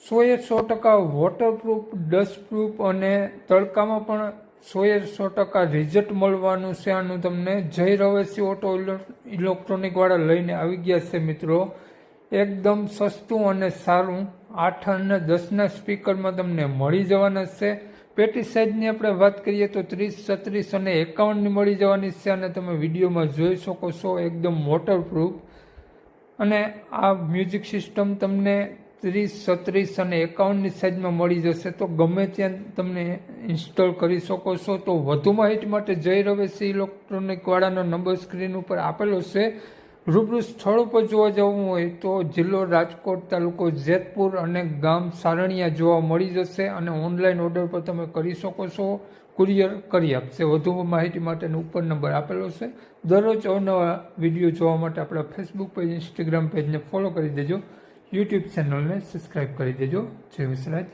100% waterproof, ડસ્ટપ્રૂફ અને તડકામાં પણ 100% રિઝલ્ટ મળવાનું છે. આનું તમને જય રવેશી ઓટો ઇલેક્ટ્રોનિક વાળા લઈને આવી ગયા છે મિત્રો. એકદમ સસ્તું અને સારું 8 અને 10ના સ્પીકરમાં તમને મળી જવાના છે. પેટી સાઇઝની આપણે વાત કરીએ તો 30, 36 અને 51ની મળી જવાની છે અને તમે વિડીયોમાં જોઈ શકો છો એકદમ વોટરપ્રૂફ. અને આ મ્યુઝિક સિસ્ટમ તમને 30, 36 અને 51ની સાઇઝમાં મળી જશે, તો ગમે ત્યાં તમને ઇન્સ્ટોલ કરી શકો છો. તો વધુ માહિતી માટે જય રવેશી ઇલેક્ટ્રોનિક વાળાનો નંબર સ્ક્રીન ઉપર આપેલો છે. રૂબરૂ સ્થળ ઉપર જોવા જવું હોય તો જિલ્લો રાજકોટ, તાલુકો જેતપુર અને ગામ સારણિયા જોવા મળી જશે. અને ઓનલાઈન ઓર્ડર પર તમે કરી શકો છો, કુરિયર કરી આપશે. વધુ માહિતી માટેનો ઉપર નંબર આપેલો છે. દરરોજ અવનવા વિડીયો જોવા માટે આપણા ફેસબુક પેજ, ઇન્સ્ટાગ્રામ પેજને ફોલો કરી દેજો. યુટ્યુબ ચેનલને સબસ્ક્રાઈબ કરી દેજો. જય વિસરાજ.